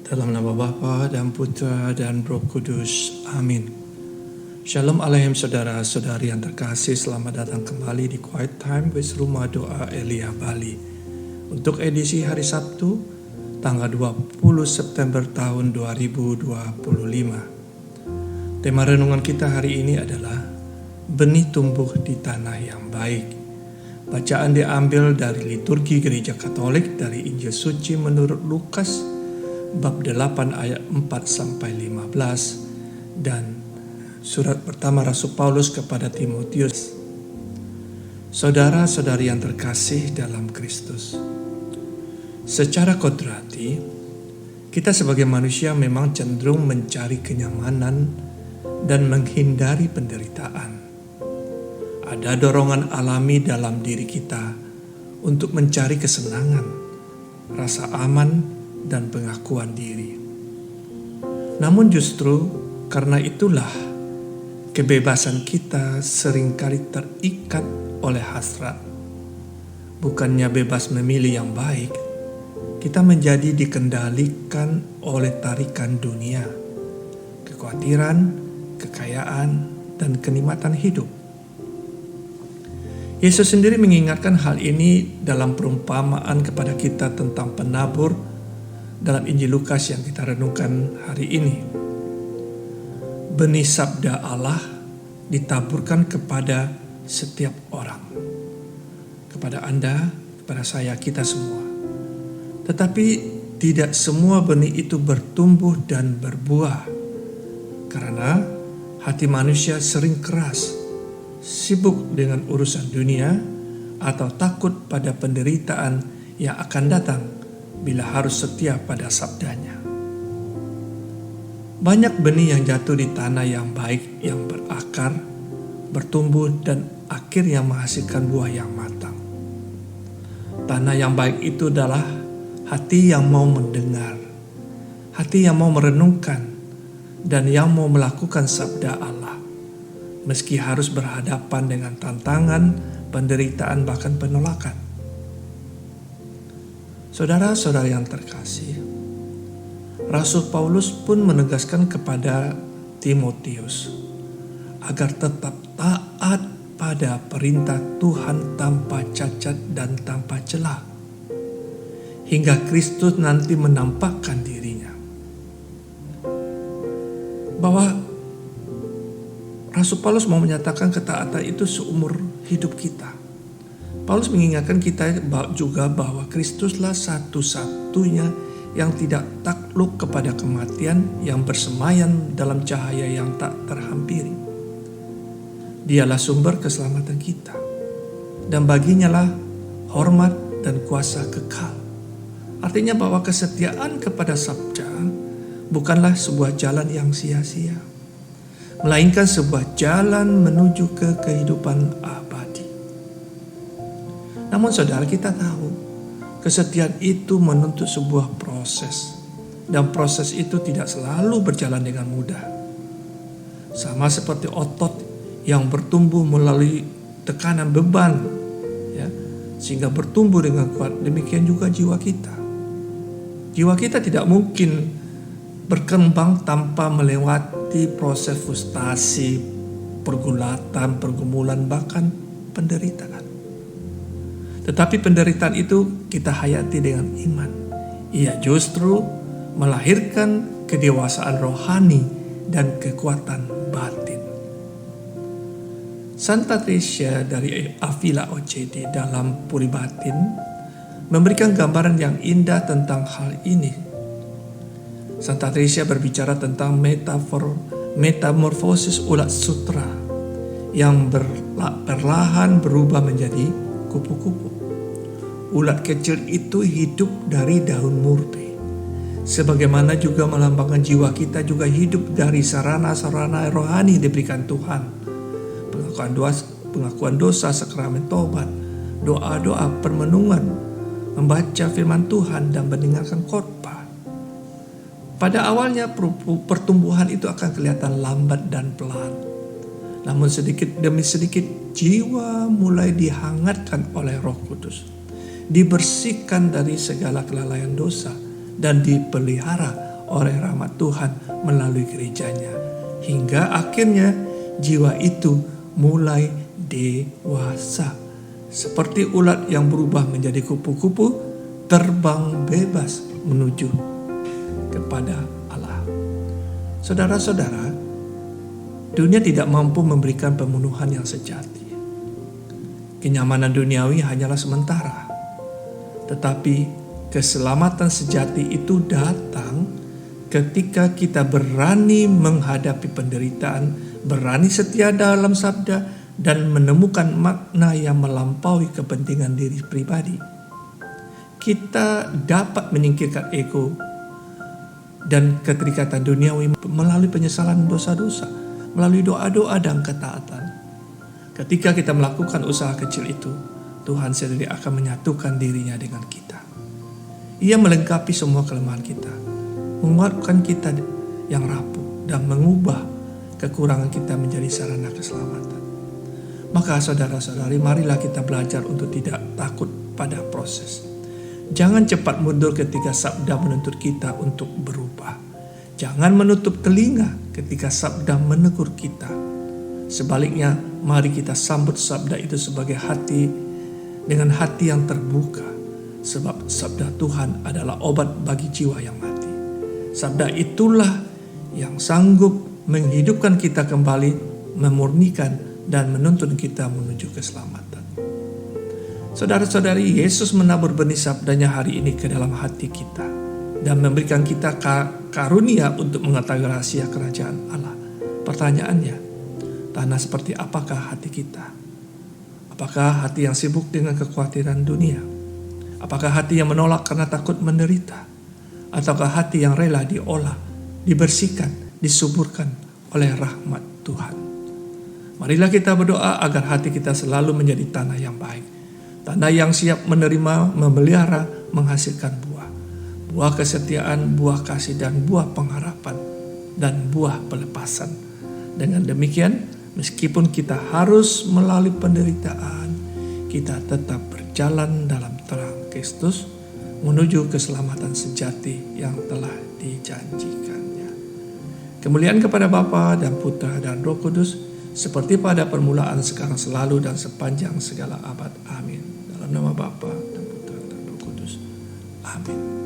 Dalam nama Bapa dan Putra dan Roh Kudus. Amin. Shalom Aleichem saudara-saudari yang terkasih. Selamat datang kembali di Quiet Time with Rumah Doa Elia Bali. Untuk edisi hari Sabtu, tanggal 20 September tahun 2025. Tema renungan kita hari ini adalah benih tumbuh di tanah yang baik. Bacaan diambil dari liturgi Gereja Katolik dari Injil Suci menurut Lukas bab 8 ayat 4-15 dan surat pertama Rasul Paulus kepada Timotius. Saudara-saudari yang terkasih dalam Kristus, secara kodrati kita sebagai manusia memang cenderung mencari kenyamanan dan menghindari penderitaan. Ada dorongan alami dalam diri kita untuk mencari kesenangan, rasa aman, dan pengakuan diri. Namun justru karena itulah kebebasan kita seringkali terikat oleh hasrat. Bukannya bebas memilih yang baik, kita menjadi dikendalikan oleh tarikan dunia, kekhawatiran, kekayaan, dan kenikmatan hidup. Yesus sendiri mengingatkan hal ini dalam perumpamaan kepada kita tentang penabur dalam Injil Lukas yang kita renungkan hari ini. Benih sabda Allah ditaburkan kepada setiap orang, kepada Anda, kepada saya, kita semua. Tetapi tidak semua benih itu bertumbuh dan berbuah, karena hati manusia sering keras, sibuk dengan urusan dunia, atau takut pada penderitaan yang akan datang bila harus setia pada sabdanya. Banyak benih yang jatuh di tanah yang baik, yang berakar, bertumbuh, dan akhirnya menghasilkan buah yang matang. Tanah yang baik itu adalah hati yang mau mendengar, hati yang mau merenungkan, dan yang mau melakukan sabda Allah, meski harus berhadapan dengan tantangan, penderitaan, bahkan penolakan. Saudara-saudara yang terkasih, Rasul Paulus pun menegaskan kepada Timotius agar tetap taat pada perintah Tuhan tanpa cacat dan tanpa celah, hingga Kristus nanti menampakkan dirinya. Bahwa Rasul Paulus mau menyatakan ketaatan itu seumur hidup kita. Paulus mengingatkan kita juga bahwa Kristuslah satu-satunya yang tidak takluk kepada kematian, yang bersemayam dalam cahaya yang tak terhampiri. Dialah sumber keselamatan kita, dan baginya lah hormat dan kuasa kekal. Artinya bahwa kesetiaan kepada sabda bukanlah sebuah jalan yang sia-sia, melainkan sebuah jalan menuju ke kehidupan abadi. Namun saudara, kita tahu kesetiaan itu menuntut sebuah proses, dan proses itu tidak selalu berjalan dengan mudah. Sama seperti otot yang bertumbuh melalui tekanan beban, ya, sehingga bertumbuh dengan kuat. Demikian juga jiwa kita. Jiwa kita tidak mungkin berkembang tanpa melewati proses frustasi, pergulatan, pergumulan, bahkan penderitaan. Tetapi penderitaan itu kita hayati dengan iman. Ia justru melahirkan kedewasaan rohani dan kekuatan batin. Santa Teresa dari Avila OCD dalam Puri Batin memberikan gambaran yang indah tentang hal ini. Santa Teresa berbicara tentang metamorfosis ulat sutra yang perlahan berubah menjadi kupu-kupu. Ulat kecil itu hidup dari daun murbe. Sebagaimana juga melambangkan jiwa kita juga hidup dari sarana-sarana rohani diberikan Tuhan. Pengakuan dosa, sakramen tobat, doa-doa, permenungan, membaca firman Tuhan, dan mendengarkan khotbah. Pada awalnya pertumbuhan itu akan kelihatan lambat dan pelan. Namun sedikit demi sedikit jiwa mulai dihangatkan oleh Roh Kudus, dibersihkan dari segala kelalaian dosa, dan dipelihara oleh rahmat Tuhan melalui gerejanya. Hingga akhirnya jiwa itu mulai dewasa. Seperti ulat yang berubah menjadi kupu-kupu, terbang bebas menuju kepada Allah. Saudara-saudara, dunia tidak mampu memberikan pemenuhan yang sejati. Kenyamanan duniawi hanyalah sementara. Tetapi keselamatan sejati itu datang ketika kita berani menghadapi penderitaan, berani setia dalam sabda, dan menemukan makna yang melampaui kepentingan diri pribadi. Kita dapat menyingkirkan ego dan keterikatan duniawi melalui penyesalan dosa-dosa, melalui doa-doa dan ketaatan. Ketika kita melakukan usaha kecil itu, Tuhan sendiri akan menyatukan dirinya dengan kita. Ia melengkapi semua kelemahan kita, menguatkan kita yang rapuh, dan mengubah kekurangan kita menjadi sarana keselamatan. Maka saudara-saudari, marilah kita belajar untuk tidak takut pada proses. Jangan cepat mundur ketika sabda menuntut kita untuk berubah. Jangan menutup telinga ketika sabda menegur kita. Sebaliknya, mari kita sambut sabda itu sebagai dengan hati yang terbuka. Sebab sabda Tuhan adalah obat bagi jiwa yang mati. Sabda itulah yang sanggup menghidupkan kita kembali, memurnikan dan menuntun kita menuju keselamatan. Saudara-saudari, Yesus menabur benih sabdanya hari ini ke dalam hati kita dan memberikan kita karunia untuk mengetahui rahasia kerajaan Allah. Pertanyaannya, tanah seperti apakah hati kita? Apakah hati yang sibuk dengan kekhawatiran dunia? Apakah hati yang menolak karena takut menderita? Ataukah hati yang rela diolah, dibersihkan, disuburkan oleh rahmat Tuhan? Marilah kita berdoa agar hati kita selalu menjadi tanah yang baik. Tanah yang siap menerima, memelihara, menghasilkan buah. Buah kesetiaan, buah kasih, dan buah pengharapan, dan buah pelepasan. Dengan demikian, meskipun kita harus melalui penderitaan, kita tetap berjalan dalam terang Kristus menuju keselamatan sejati yang telah dijanjikannya. Kemuliaan kepada Bapa dan Putra dan Roh Kudus, seperti pada permulaan, sekarang, selalu, dan sepanjang segala abad. Amin. Dalam nama Bapa dan Putra dan Roh Kudus. Amin.